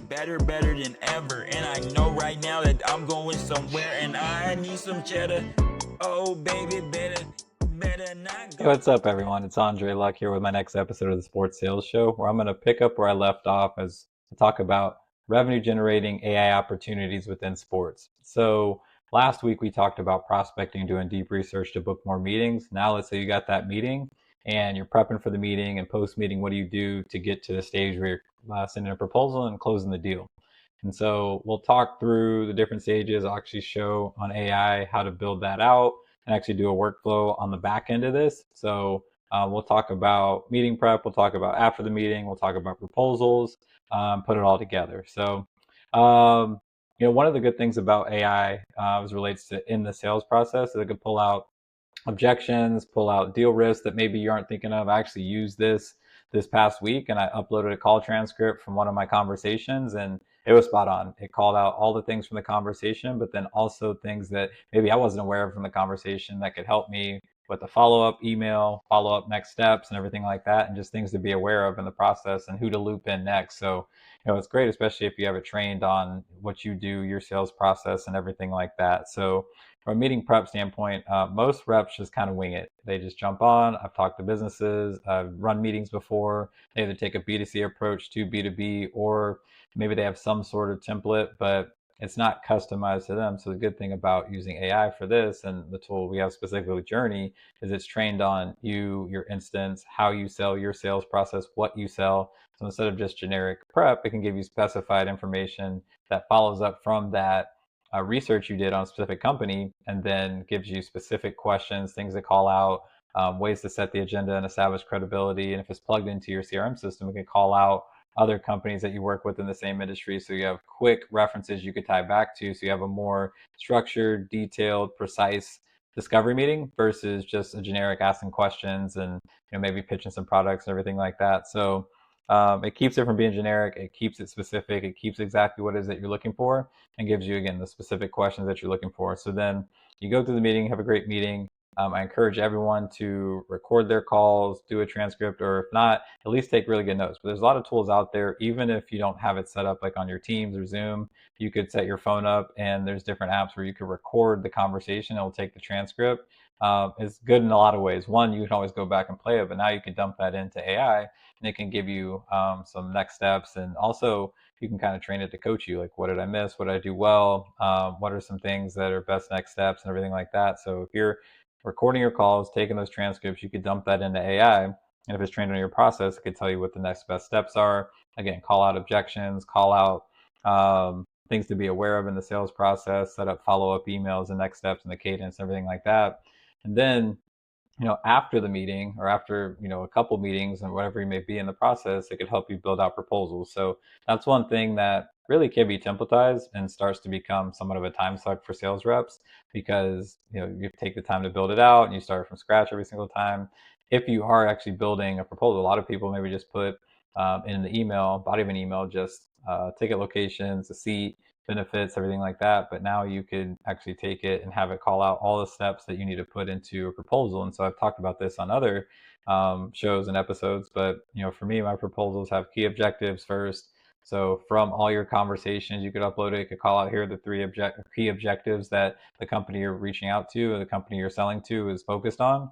better than ever. And I know right now that I'm going somewhere and I need some cheddar. Oh, baby, better not Hey, go. what's up, everyone? It's Andre Luck here with my next episode of the Sports Sales Show, where I'm going to pick up where I left off as to talk about revenue generating AI opportunities within sports. So, last week we talked about prospecting, doing deep research to book more meetings. Now, let's say you got that meeting and you're prepping for the meeting and post meeting, what do you do to get to the stage where you're sending a proposal and closing the deal? And so we'll talk through the different stages. I'll actually show on AI how to build that out and actually do a workflow on the back end of this. So we'll talk about meeting prep. We'll talk about after the meeting. We'll talk about proposals, put it all together. So, one of the good things about AI as relates to in the sales process is it can pull out objections, pull out deal risks that maybe you aren't thinking of. I actually used this past week and I uploaded a call transcript from one of my conversations and it was spot on. It called out all the things from the conversation, but then also things that maybe I wasn't aware of from the conversation that could help me with the follow-up email, follow-up next steps and everything like that, and just things to be aware of in the process and who to loop in next. So, it's great, especially if you have it trained on what you do, your sales process and everything like that. So from a meeting prep standpoint, most reps just kind of wing it. They just jump on. I've talked to businesses, I've run meetings before. They either take a B2C approach to B2B, or maybe they have some sort of template, but it's not customized to them. So the good thing about using AI for this and the tool we have specifically with Journey is it's trained on you, your instance, how you sell, your sales process, what you sell. So instead of just generic prep, it can give you specified information that follows up from that research you did on a specific company, and then gives you specific questions, things to call out, ways to set the agenda and establish credibility. And if it's plugged into your CRM system, it can call out other companies that you work with in the same industry. So you have quick references you could tie back to. So you have a more structured, detailed, precise discovery meeting versus just a generic asking questions and maybe pitching some products and everything like that. So it keeps it from being generic. It keeps it specific. It keeps exactly what it is that you're looking for and gives you, again, the specific questions that you're looking for. So then you go through the meeting, have a great meeting. I encourage everyone to record their calls, do a transcript, or if not, at least take really good notes. But there's a lot of tools out there, even if you don't have it set up like on your Teams or Zoom, you could set your phone up and there's different apps where you could record the conversation. It'll take the transcript. It's good in a lot of ways. One, you can always go back and play it, but now you can dump that into AI and it can give you some next steps. And also, you can kind of train it to coach you, like what did I miss, what did I do well, what are some things that are best next steps and everything like that. So if you're recording your calls, taking those transcripts, you could dump that into AI, and if it's trained on your process, it could tell you what the next best steps are. Again, call out objections, call out things to be aware of in the sales process, set up follow-up emails and next steps and the cadence and everything like that. And then after the meeting or after, a couple meetings and whatever you may be in the process, it could help you build out proposals. So that's one thing that really can be templatized and starts to become somewhat of a time suck for sales reps because, you take the time to build it out and you start from scratch every single time. If you are actually building a proposal, a lot of people maybe just put in the email, body of an email, just ticket locations, a seat, benefits, everything like that. But now you could actually take it and have it call out all the steps that you need to put into a proposal. And so I've talked about this on other shows and episodes. But for me, my proposals have key objectives first. So from all your conversations, you could upload it. You could call out here the key objectives that the company you're reaching out to or the company you're selling to is focused on.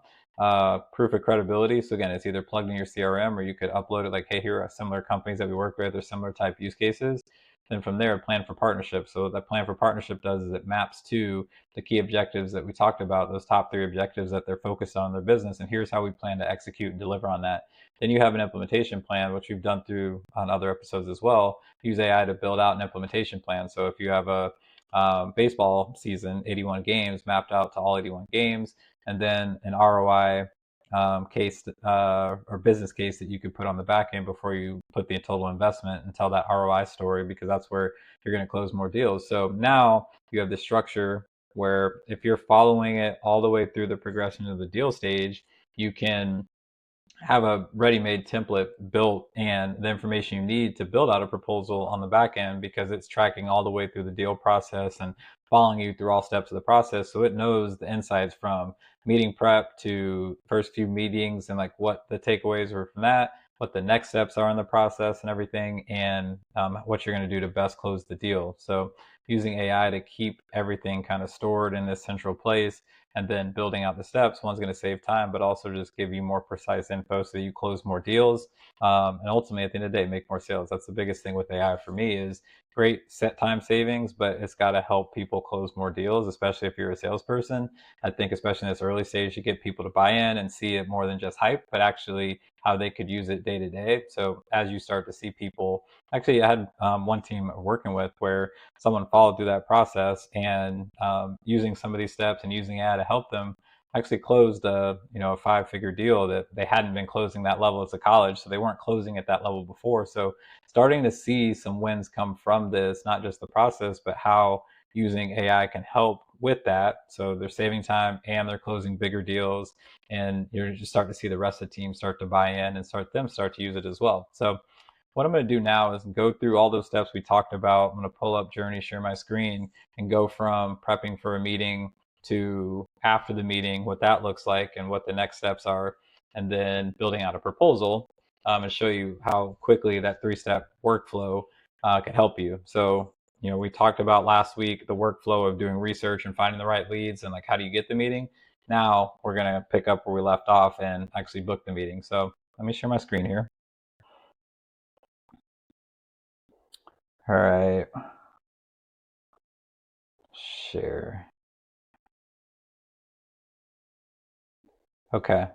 Proof of credibility. So again, it's either plugged in your CRM or you could upload it like, hey, here are similar companies that we work with or similar type use cases. Then from there, plan for partnership. So what that plan for partnership does is it maps to the key objectives that we talked about, those top 3 objectives that they're focused on in their business. And here's how we plan to execute and deliver on that. Then you have an implementation plan, which we've done through on other episodes as well. Use AI to build out an implementation plan. So if you have a baseball season, 81 games mapped out to all 81 games, and then an ROI case or business case that you could put on the back end before you put the total investment and tell that ROI story, because that's where you're going to close more deals. So now you have this structure where if you're following it all the way through the progression of the deal stage, you can have a ready-made template built and the information you need to build out a proposal on the back end, because it's tracking all the way through the deal process and following you through all steps of the process. So it knows the insights from meeting prep to first few meetings and like what the takeaways were from that, what the next steps are in the process and everything, and what you're going to do to best close the deal. So using AI to keep everything kind of stored in this central place and then building out the steps, one's going to save time, but also just give you more precise info so that you close more deals. And ultimately, at the end of the day, make more sales. That's the biggest thing with AI for me is great set time savings, but it's got to help people close more deals, especially if you're a salesperson. I think especially in this early stage, you get people to buy in and see it more than just hype, but actually how they could use it day to day. So as you start to see people, actually I had one team working with where someone followed through that process and using some of these steps and using AI to help them actually closed a 5-figure deal that they hadn't been closing that level as a college, so they weren't closing at that level before. So starting to see some wins come from this, not just the process, but how using AI can help with that. So they're saving time and they're closing bigger deals, and you're just starting to see the rest of the team start to buy in and start to use it as well. So what I'm going to do now is go through all those steps we talked about. I'm going to pull up Journey, share my screen, and go from prepping for a meeting to after the meeting, what that looks like and what the next steps are, and then building out a proposal, and show you how quickly that 3-step workflow can help you. So, we talked about last week the workflow of doing research and finding the right leads and like how do you get the meeting. Now we're going to pick up where we left off and actually book the meeting. So let me share my screen here. All right. Share. Okay.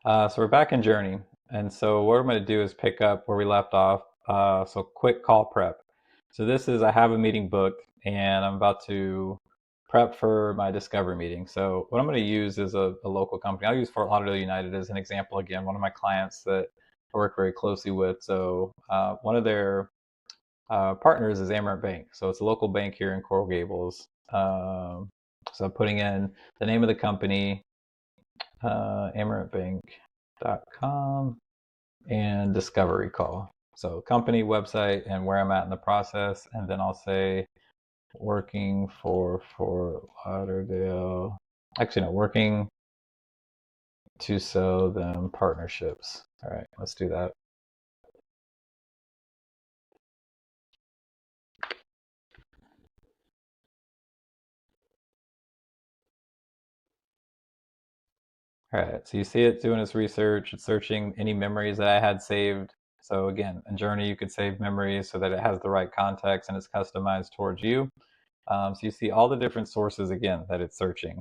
So we're back in Journey. And so what I'm going to do is pick up where we left off. So quick call prep. So this is, I have a meeting booked and I'm about to prep for my discovery meeting. So what I'm going to use is a local company. I'll use Fort Lauderdale United as an example. Again, one of my clients that I work very closely with. So one of their partners is Amerant Bank. So it's a local bank here in Coral Gables. So putting in the name of the company, amerantbank.com, and discovery call. So company, website, and where I'm at in the process. And then I'll say working for Fort Lauderdale. Actually, no, working to sell them partnerships. All right, let's do that. All right, so you see it doing its research. It's searching any memories that I had saved. So again, in Journey, you could save memories so that it has the right context and it's customized towards you. So you see all the different sources again that it's searching.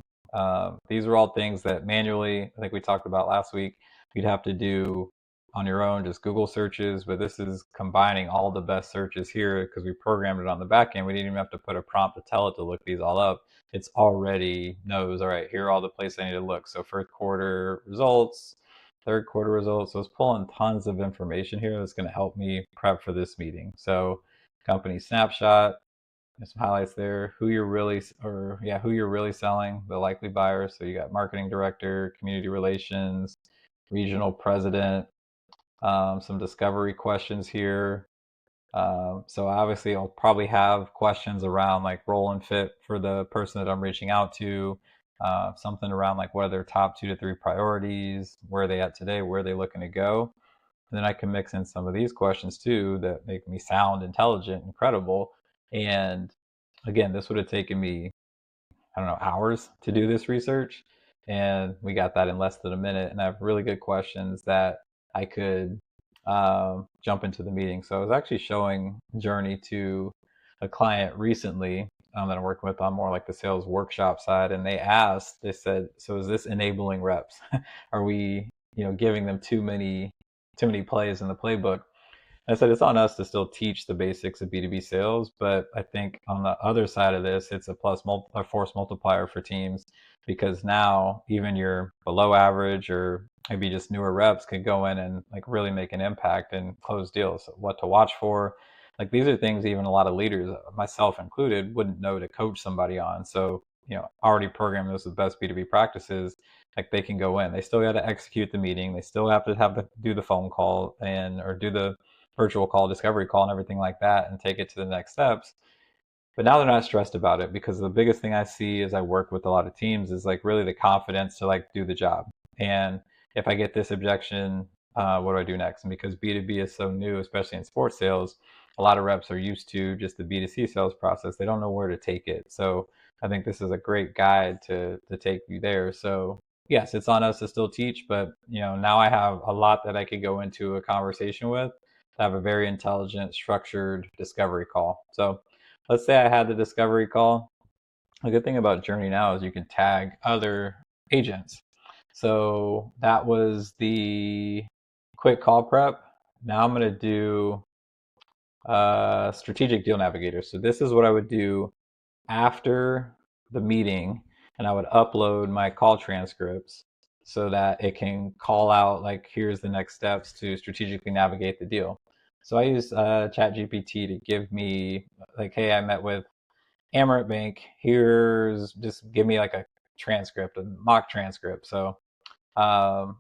These are all things that manually, I think we talked about last week, you'd have to do on your own, just Google searches, but this is combining all the best searches here because we programmed it on the back end. We didn't even have to put a prompt to tell it to look these all up. It's already knows, all right, here are all the places I need to look. So first quarter results, third quarter results. So it's pulling tons of information here that's going to help me prep for this meeting. So company snapshot, there's some highlights there. Who you're really selling, the likely buyers. So you got marketing director, community relations, regional president, some discovery questions here. So obviously I'll probably have questions around like role and fit for the person that I'm reaching out to. Something around like what are their top 2 to 3 priorities, where are they at today, where are they looking to go. And then I can mix in some of these questions too that make me sound intelligent and credible. And again, this would have taken me, I don't know, hours to do this research. And we got that in less than a minute. And I have really good questions that I could jump into the meeting. So I was actually showing Journey to a client recently that I'm working with on more like the sales workshop side. And they said, so is this enabling reps? Are we, giving them too many plays in the playbook? I said it's on us to still teach the basics of B2B sales, but I think on the other side of this, it's a force multiplier for teams because now even your below average or maybe just newer reps could go in and like really make an impact and close deals. So what to watch for, like these are things even a lot of leaders, myself included, wouldn't know to coach somebody on. So already programmed those with best B2B practices, like they can go in. They still got to execute the meeting. They still have to do the phone call or do the virtual call, discovery call, and everything like that, and take it to the next steps. But now they're not stressed about it because the biggest thing I see as I work with a lot of teams is like really the confidence to like do the job. And if I get this objection, what do I do next? And because B2B is so new, especially in sports sales, a lot of reps are used to just the B2C sales process. They don't know where to take it. So I think this is a great guide to take you there. So yes, it's on us to still teach, but now I have a lot that I could go into a conversation with to have a very intelligent, structured discovery call. So let's say I had the discovery call. The good thing about Journey now is you can tag other agents. So that was the quick call prep. Now I'm going to do strategic deal navigator. So this is what I would do after the meeting, and I would upload my call transcripts so that it can call out, like, here's the next steps to strategically navigate the deal. So I use ChatGPT to give me, like, hey, I met with Amaret Bank. Here's, just give me like a transcript, a mock transcript. So um,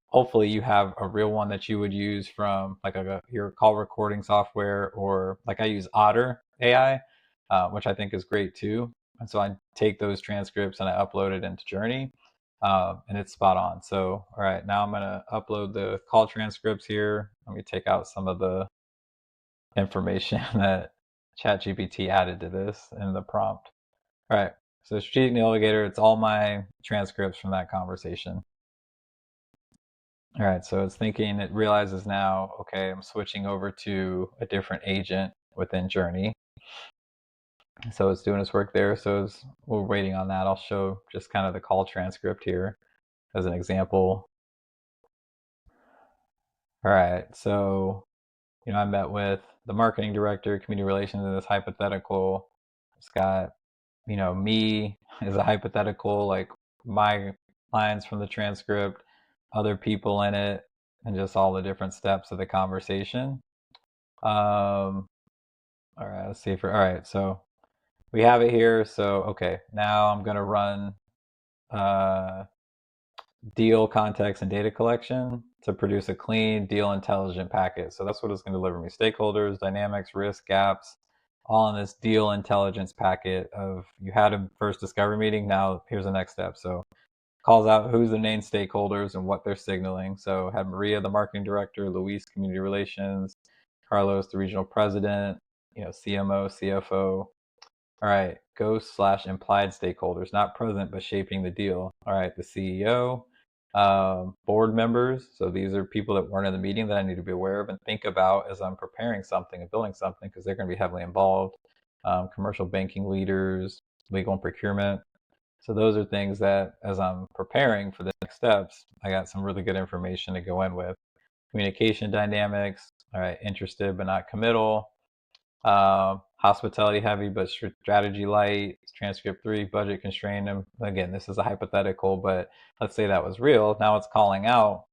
hopefully you have a real one that you would use from like your call recording software, or like I use Otter AI, which I think is great too. And so I take those transcripts and I upload it into Journey, and it's spot on. So, all right, now I'm going to upload the call transcripts here. Let me take out some of the information that ChatGPT added to this in the prompt. All right, so strategic navigator, it's all my transcripts from that conversation. All right, so it's thinking, it realizes now, okay, I'm switching over to a different agent within Journey. So it's doing its work there. So as we're waiting on that, I'll show just kind of the call transcript here as an example. All right, so I met with the marketing director, community relations in this hypothetical. It's got, me as a hypothetical, like my lines from the transcript, other people in it, and just all the different steps of the conversation. All right, let's see all right, so we have it here. So, okay, now I'm going to run uh, deal context and data collection to produce a clean deal intelligent packet. So that's what it's going to deliver me: stakeholders, dynamics, risk, gaps, all in this deal intelligence packet of, you had a first discovery meeting, now here's the next step. So calls out who's the main stakeholders and what they're signaling. So had Maria, the marketing director, Luis, community relations, Carlos, the regional president, CMO, CFO. All right, ghost/implied stakeholders, not present but shaping the deal. All right, the CEO, board members. So these are people that weren't in the meeting that I need to be aware of and think about as I'm preparing something and building something, because they're going to be heavily involved. Commercial banking leaders, legal and procurement. So those are things that, as I'm preparing for the next steps, I got some really good information to go in with. Communication dynamics. All right, interested but not committal. Hospitality heavy but strategy light. Transcript 3, budget constrained. And again, this is a hypothetical, but let's say that was real. Now it's calling out,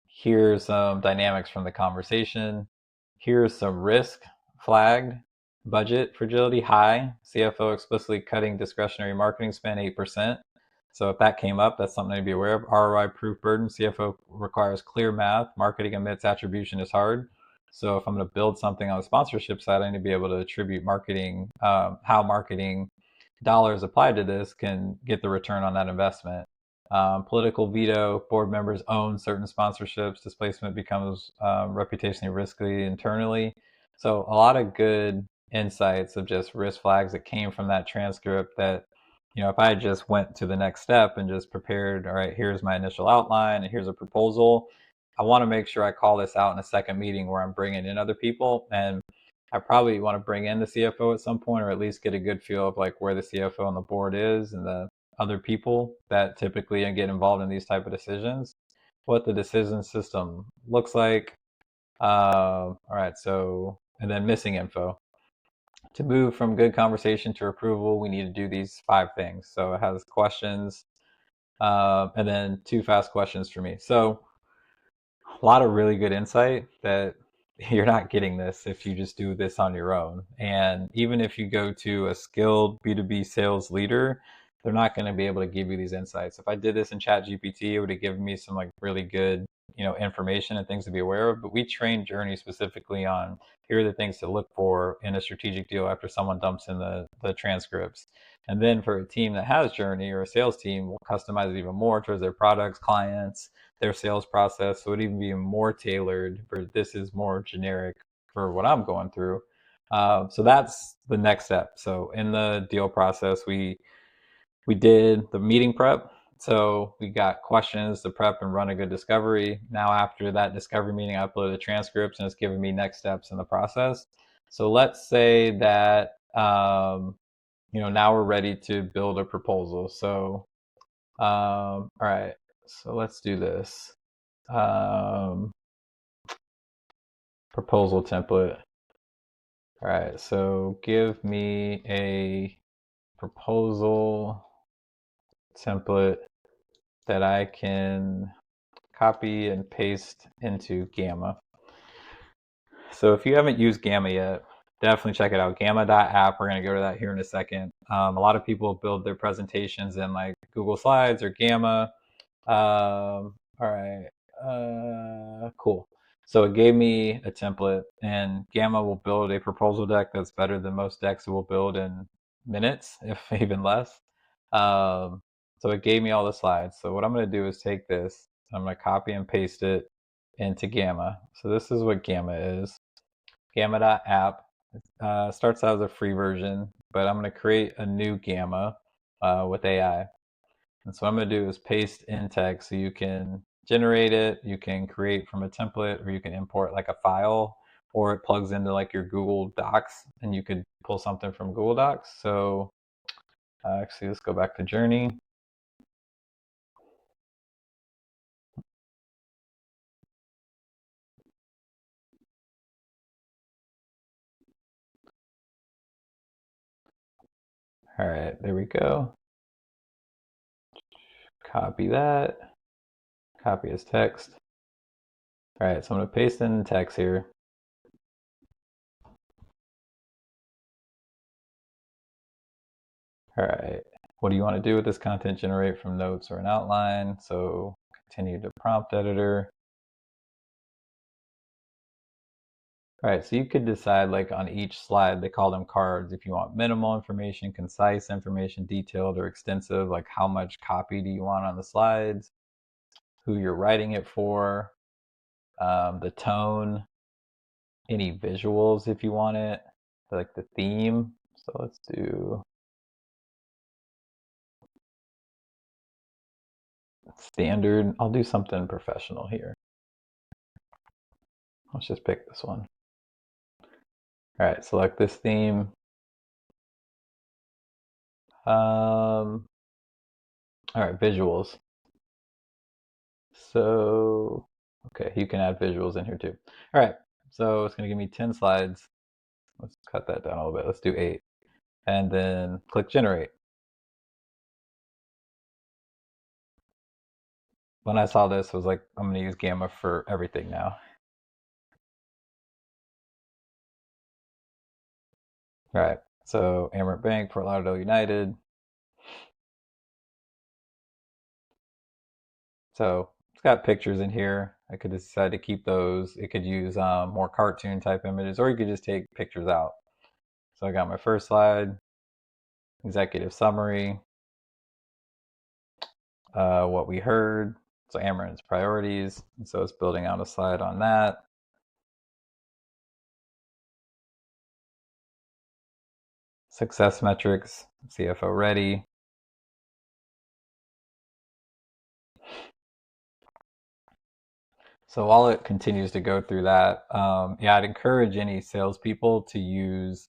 here's some dynamics from the conversation. Here's some risk flagged. Budget fragility high. CFO explicitly cutting discretionary marketing spend 8%. So if that came up, that's something to be aware of. ROI proof burden. CFO requires clear math. Marketing admits attribution is hard. So if I'm going to build something on the sponsorship side, I need to be able to attribute marketing, how marketing dollars applied to this can get the return on that investment. Political veto, board members own certain sponsorships, displacement becomes reputationally risky internally. So a lot of good insights of just risk flags that came from that transcript that, if I just went to the next step and just prepared, all right, here's my initial outline and here's a proposal. I want to make sure I call this out in a second meeting where I'm bringing in other people. And I probably want to bring in the CFO at some point, or at least get a good feel of like where the CFO on the board is and the other people that typically get involved in these type of decisions, what the decision system looks like. All right, so, and then missing info. To move from good conversation to approval, we need to do these 5 things. So it has questions, and then 2 fast questions for me. So a lot of really good insight that you're not getting this if you just do this on your own. And even if you go to a skilled B2B sales leader, they're not going to be able to give you these insights. If I did this in ChatGPT, it would have given me some like really good information and things to be aware of, but we train Journey specifically on here are the things to look for in a strategic deal after someone dumps in the transcripts. And then for a team that has Journey or a sales team, we'll customize it even more towards their products, clients, their sales process. So it'd even be more tailored for this is more generic for what I'm going through. So that's the next step. So in the deal process, we did the meeting prep. So we got questions to prep and run a good discovery. Now after that discovery meeting, I uploaded the transcripts and it's giving me next steps in the process. So let's say that now we're ready to build a proposal. So all right, so let's do this. Proposal template. All right, so give me a proposal template that I can copy and paste into Gamma. So if you haven't used Gamma yet, definitely check it out. Gamma.app. We're going to go to that here in a second. A lot of people build their presentations in like Google Slides or Gamma. All right. Cool. So it gave me a template, and Gamma will build a proposal deck that's better than most decks it will build in minutes, if even less. So it gave me all the slides. So what I'm going to do is take this, I'm going to copy and paste it into Gamma. So this is what Gamma is. Gamma.app starts out as a free version, but I'm going to create a new Gamma with AI. And so what I'm going to do is paste in text so you can generate it, you can create from a template, or you can import like a file, or it plugs into like your Google Docs and you could pull something from Google Docs. So actually, let's go back to Journey. All right, there we go. Copy that, copy as text. All right, so I'm going to paste in text here. All right, what do you want to do with this content? Generate from notes or an outline. So continue to prompt editor. All right, so you could decide like on each slide, they call them cards. If you want minimal information, concise information, detailed or extensive, like how much copy do you want on the slides, who you're writing it for, the tone, any visuals if you want it, like the theme. So let's do standard. I'll do something professional here. Let's just pick this one. All right, select this theme. All right, visuals. So, okay, you can add visuals in here too. All right, so it's going to give me 10 slides. Let's cut that down a little bit. Let's do 8. And then click generate. When I saw this, I was like, I'm going to use Gamma for everything now. All right, so Amerant Bank, Fort Lauderdale United. So it's got pictures in here. I could decide to keep those. It could use more cartoon type images, or you could just take pictures out. So I got my first slide, executive summary, what we heard. So Amerant's priorities. And so it's building out a slide on that. Success metrics, CFO ready. So while it continues to go through that, yeah, I'd encourage any salespeople to use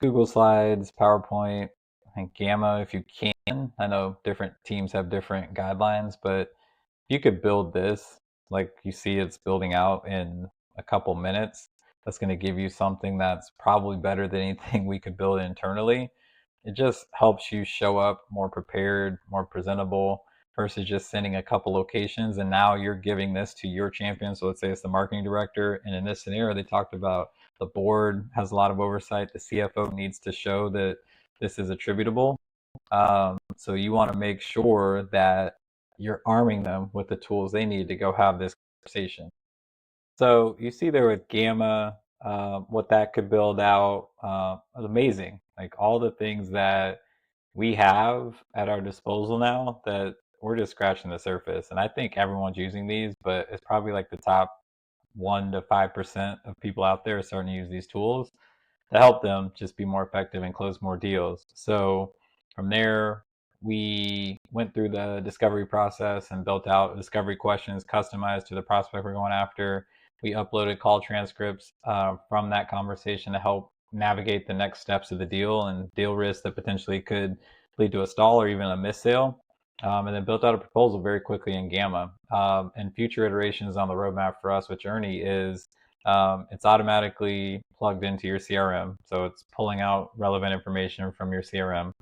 Google Slides, PowerPoint, and Gamma if you can. I know different teams have different guidelines, but you could build this like you see it's building out in a couple minutes. That's going to give you something that's probably better than anything we could build internally. It just helps you show up more prepared, more presentable versus just sending a couple locations. And now you're giving this to your champion. So let's say it's the marketing director. And in this scenario, they talked about the board has a lot of oversight. The CFO needs to show that this is attributable. So you want to make sure that you're arming them with the tools they need to go have this conversation. So you see there with Gamma, what that could build out is amazing. Like all the things that we have at our disposal now that we're just scratching the surface. And I think everyone's using these, but it's probably like the top 1 to 5% of people out there are starting to use these tools to help them just be more effective and close more deals. So from there, we went through the discovery process and built out discovery questions customized to the prospect we're going after. We uploaded call transcripts from that conversation to help navigate the next steps of the deal and deal risks that potentially could lead to a stall or even a miss sale. And then built out a proposal very quickly in Gamma. And future iterations on the roadmap for us with Journey is it's automatically plugged into your CRM. So it's pulling out relevant information from your CRM.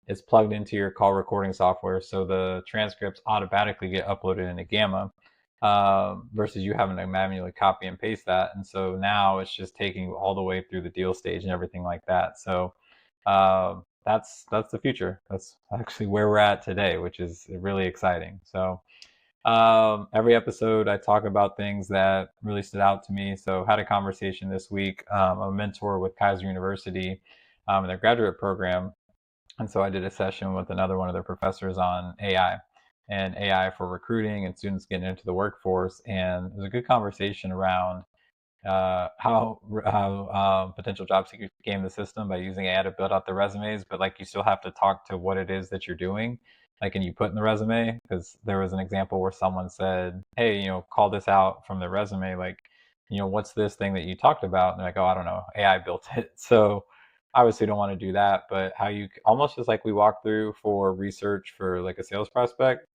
It's plugged into your call recording software. So the transcripts automatically get uploaded into Gamma versus you having to manually copy and paste that. And so now it's just taking you all the way through the deal stage and everything like that. So that's the future. That's actually where we're at today, which is really exciting. So every episode I talk about things that really stood out to me. So had a conversation this week. I'm a mentor with Kaiser University in their graduate program. And so I did a session with another one of their professors on AI and AI for recruiting and students getting into the workforce. And it was a good conversation around how potential job seekers game the system by using AI to build out their resumes, but like you still have to talk to what it is that you're doing, like, and you put in the resume. Because there was an example where someone said, "Hey, call this out from the resume, like, what's this thing that you talked about?" And they're like, "Oh, I don't know, AI built it." So obviously, don't want to do that, but how you almost just like we walked through for research for like a sales prospect,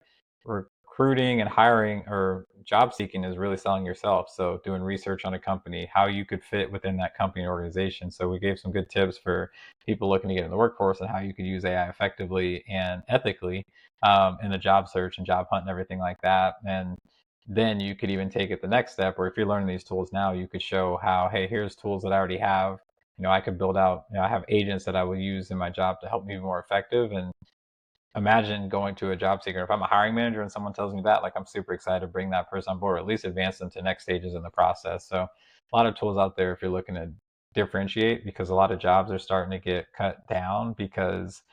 recruiting and hiring or job seeking is really selling yourself. So doing research on a company, how you could fit within that company organization. So we gave some good tips for people looking to get in the workforce and how you could use AI effectively and ethically in the job search and job hunt and everything like that. And then you could even take it the next step where if you're learning these tools now, you could show how, hey, here's tools that I already have. I could build out, I have agents that I will use in my job to help me be more effective. And imagine going to a job seeker. If I'm a hiring manager and someone tells me that, like, I'm super excited to bring that person on board, or at least advance them to next stages in the process. So a lot of tools out there if you're looking to differentiate, because a lot of jobs are starting to get cut down because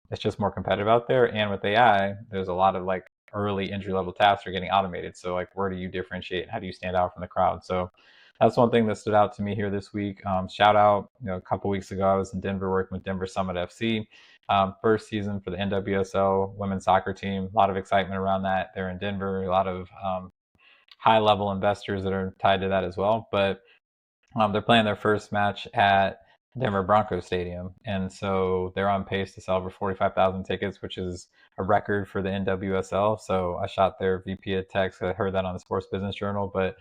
it's just more competitive out there. And with AI, there's a lot of like early entry level tasks are getting automated. So like, where do you differentiate? How do you stand out from the crowd? So that's one thing that stood out to me here this week. Shout out, a couple weeks ago, I was in Denver working with Denver Summit FC. First season for the NWSL women's soccer team. A lot of excitement around that. They're in Denver. A lot of high level investors that are tied to that as well. But they're playing their first match at Denver Broncos Stadium. And so they're on pace to sell over 45,000 tickets, which is a record for the NWSL. So I shot their VP of tech. I heard that on the Sports Business Journal. But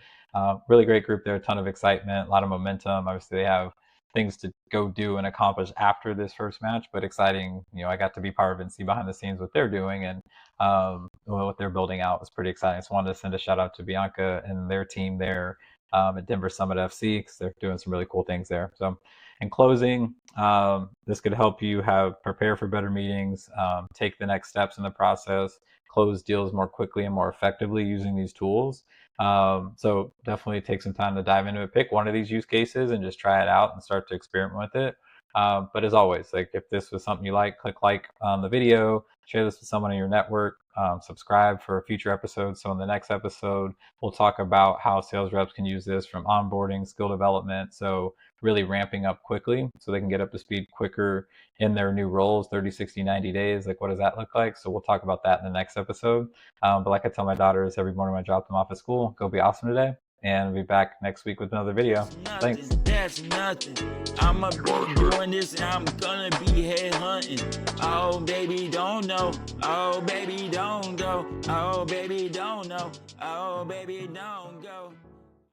really great group there, a ton of excitement, a lot of momentum. Obviously, they have things to go do and accomplish after this first match, but exciting. I got to be part of it and see behind the scenes what they're doing and what they're building out was pretty exciting. So I wanted to send a shout out to Bianca and their team there at Denver Summit FC because they're doing some really cool things there. So in closing, this could help you prepare for better meetings, take the next steps in the process, close deals more quickly and more effectively using these tools. So definitely take some time to dive into it. Pick one of these use cases and just try it out and start to experiment with it. But as always, like if this was something you like, click like on the video, share this with someone in your network, subscribe for future episodes. So in the next episode, we'll talk about how sales reps can use this from onboarding, skill development. So really ramping up quickly so they can get up to speed quicker in their new roles, 30, 60, 90 days. Like, what does that look like? So we'll talk about that in the next episode. But like I tell my daughters every morning when I drop them off at school, go be awesome today. And we'll be back next week with another video. Thanks. That's nothing. I'ma be doing this and I'm gonna be head hunting. Oh, baby, don't know. Oh, baby, don't go. Oh, baby, don't know. Oh, baby, don't go.